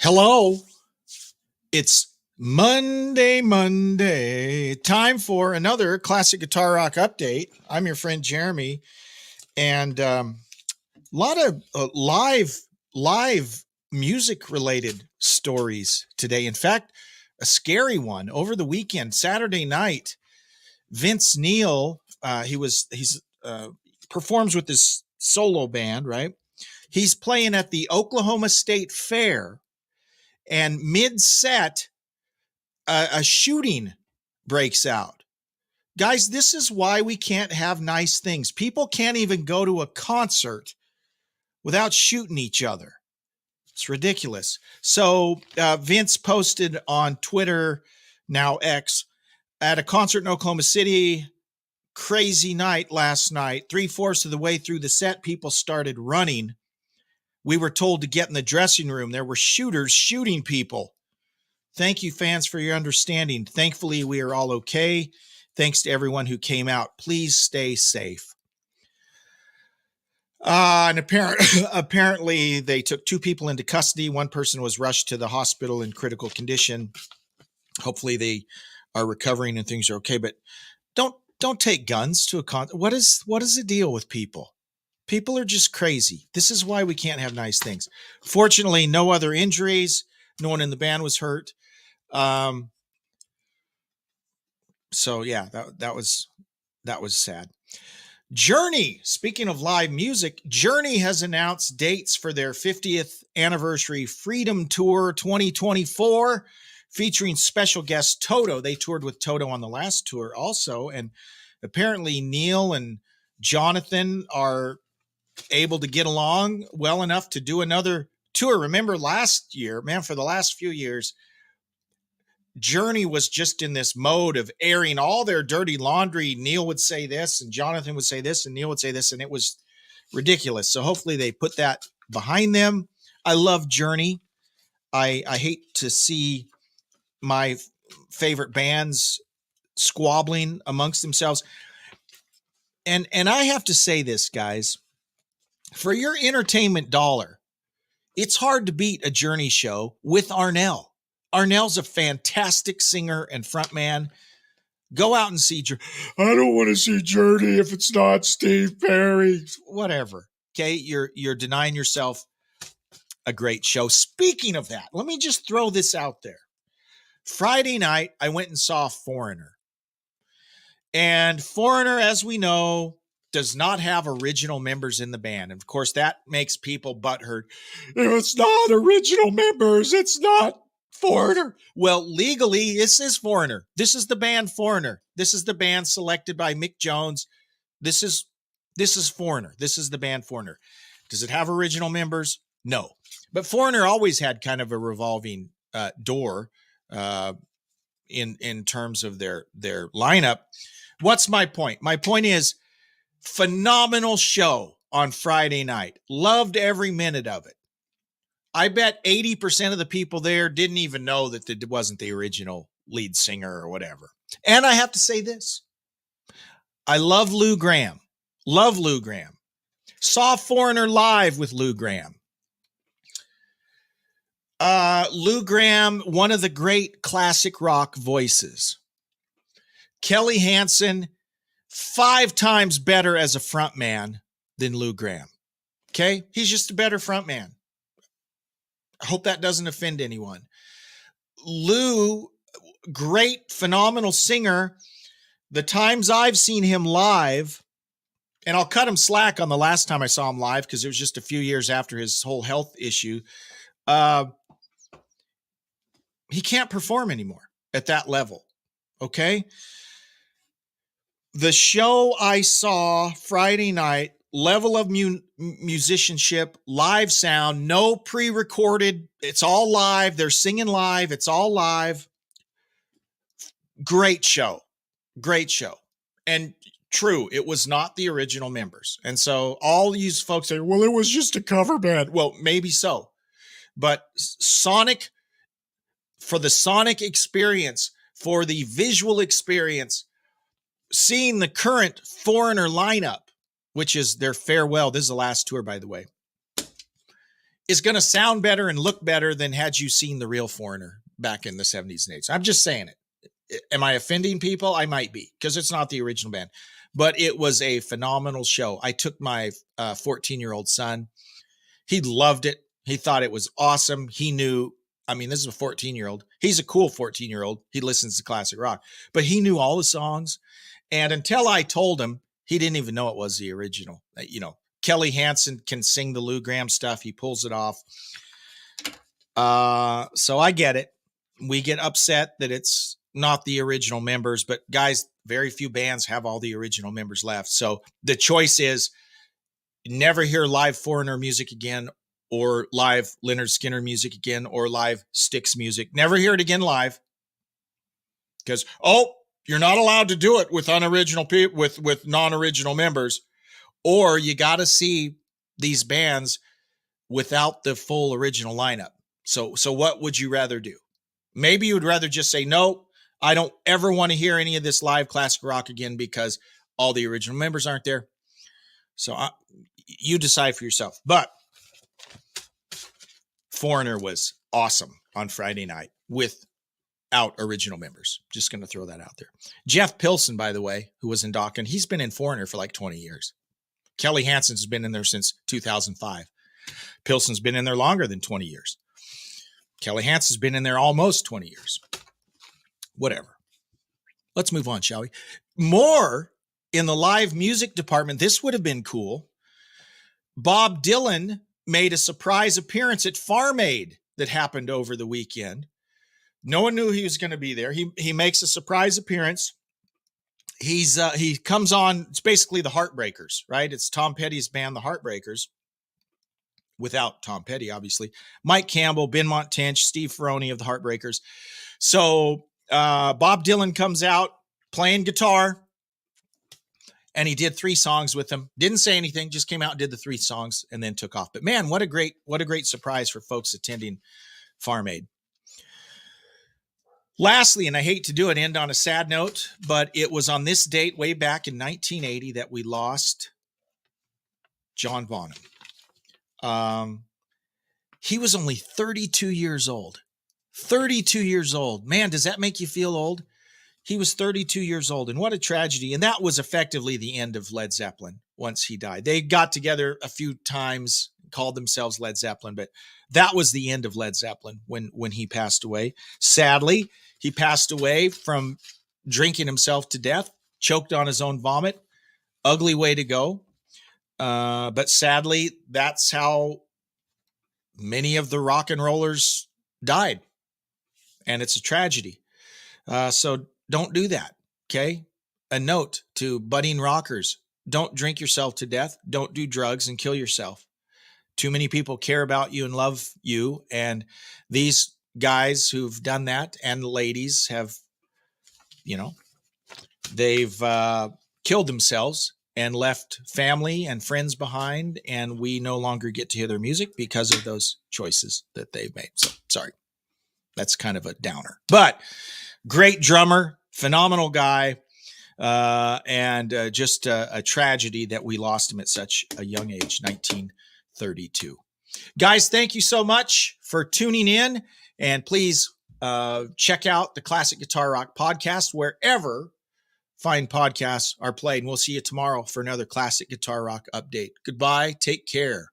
Hello, it's Monday. Time for another classic guitar rock update. I'm your friend Jeremy, and a lot of live music related stories today. In fact, a scary one over the weekend, Saturday night. Vince Neil, he's performs with his solo band, right? He's playing at the Oklahoma State Fair, and mid set, a shooting breaks out. Guys, this is why we can't have nice things. People can't even go to a concert without shooting each other. It's ridiculous. So Vince posted on Twitter, now X, at a concert in Oklahoma City. Crazy night last night. 3/4 of the way through the set, people started running. We were told to get in the dressing room. There were shooters shooting people. Thank you, fans, for your understanding. Thankfully, we are all okay. Thanks to everyone who came out. Please stay safe. And apparently, they took 2 people into custody. One person was rushed to the hospital in critical condition. Hopefully, they are recovering and things are okay. But don't take guns to a concert. What is the deal with people? People are just crazy. This is why we can't have nice things. Fortunately, no other injuries. No one in the band was hurt. So yeah, that was sad. Journey, speaking of live music, Journey has announced dates for their 50th anniversary Freedom Tour 2024, featuring special guest Toto. They toured with Toto on the last tour also, and apparently Neil and Jonathan are able to get along well enough to do another tour. Remember last year, man, for the last few years, Journey was just in this mode of airing all their dirty laundry. Neil would say this and Jonathan would say this and Neil would say this, and it was ridiculous. So hopefully they put that behind them. I love Journey. I hate to see my favorite bands squabbling amongst themselves. And I have to say this, guys, for your entertainment dollar, it's hard to beat a Journey show with Arnell. Arnell's a fantastic singer and frontman. Go out and see Journey. I don't want to see Journey if it's not Steve Perry. Whatever. Okay, you're denying yourself a great show. Speaking of that, let me just throw this out there. Friday night, I went and saw Foreigner. And Foreigner, as we know, does not have original members in the band. And of course, that makes people butthurt. If it's not original members, it's not Foreigner. Well, legally, this is Foreigner. This is the band Foreigner. This is the band selected by Mick Jones. This is Foreigner. This is the band Foreigner. Does it have original members? No. But Foreigner always had kind of a revolving door in terms of their lineup. What's my point? My point is, phenomenal show on Friday night. Loved every minute of it. I bet 80% of the people there didn't even know that it wasn't the original lead singer or whatever. And I have to say this. I love Lou Gramm. Love Lou Gramm. Saw Foreigner live with Lou Gramm. Lou Gramm, one of the great classic rock voices. Kelly Hansen, 5 times better as a frontman than Lou Gramm. Okay? He's just a better frontman. I hope that doesn't offend anyone. Lou, great, phenomenal singer. The times I've seen him live, and I'll cut him slack on the last time I saw him live because it was just a few years after his whole health issue. He can't perform anymore at that level. Okay? The show I saw Friday night, level of musicianship, live sound, no pre-recorded. It's all live. They're singing live. It's all live. Great show. Great show. And true, it was not the original members. And so all these folks say, well, it was just a cover band. Well, maybe so. But for the sonic experience, for the visual experience, seeing the current Foreigner lineup, which is their farewell. This is the last tour, by the way. is going to sound better and look better than had you seen the real Foreigner back in the 70s and 80s. I'm just saying it. Am I offending people? I might be, because it's not the original band, but it was a phenomenal show. I took my 14-year-old son. He loved it. He thought it was awesome. He knew, I mean, this is a 14-year-old. He's a cool 14-year-old. He listens to classic rock, but he knew all the songs. And until I told him, he didn't even know it was the original. You know, Kelly Hansen can sing the Lou Gramm stuff. He pulls it off. So I get it. We get upset that it's not the original members, but guys, very few bands have all the original members left. So the choice is never hear live Foreigner music again, or live Leonard Skinner music again, or live Styx music. Never hear it again live. Because, you're not allowed to do it with unoriginal people, with non-original members, or you got to see these bands without the full original lineup. So what would you rather do? Maybe you would rather just say, no, I don't ever want to hear any of this live classic rock again because all the original members aren't there. So you decide for yourself. But Foreigner was awesome on Friday night without original members. Just going to throw that out there. Jeff Pilson, by the way, who was in Dokken, he's been in Foreigner for like 20 years. Kelly Hansen's been in there since 2005. Pilson's been in there longer than 20 years. Kelly Hansen's been in there almost 20 years. Whatever. Let's move on, shall we? More in the live music department. This would have been cool. Bob Dylan made a surprise appearance at Farm Aid that happened over the weekend. No one knew he was going to be there. He makes a surprise appearance. He comes on. It's basically the Heartbreakers, right? It's Tom Petty's band, the Heartbreakers, without Tom Petty, obviously. Mike Campbell, Benmont Tench, Steve Ferroni of the Heartbreakers. So Bob Dylan comes out playing guitar, and he did 3 songs with them. Didn't say anything, just came out and did the 3 songs and then took off. But man, what a great surprise for folks attending Farm Aid. Lastly, and I hate to do it, end on a sad note, but it was on this date way back in 1980 that we lost John Bonham. He was only 32 years old. 32 years old. Man, does that make you feel old? He was 32 years old, and what a tragedy. And that was effectively the end of Led Zeppelin once he died. They got together a few times, called themselves Led Zeppelin, but that was the end of Led Zeppelin when he passed away. Sadly, he passed away from drinking himself to death, choked on his own vomit. Ugly way to go. But sadly, that's how many of the rock and rollers died. And it's a tragedy. So don't do that. Okay. A note to budding rockers: don't drink yourself to death. Don't do drugs and kill yourself. Too many people care about you and love you. And these guys who've done that, and ladies, have, they've killed themselves and left family and friends behind. And we no longer get to hear their music because of those choices that they've made. So sorry. That's kind of a downer, but great drummer, phenomenal guy. And just a tragedy that we lost him at such a young age, 1932. Guys, thank you so much for tuning in, and please check out the Classic Guitar Rock podcast wherever fine podcasts are played. And we'll see you tomorrow for another Classic Guitar Rock update. Goodbye. Take care.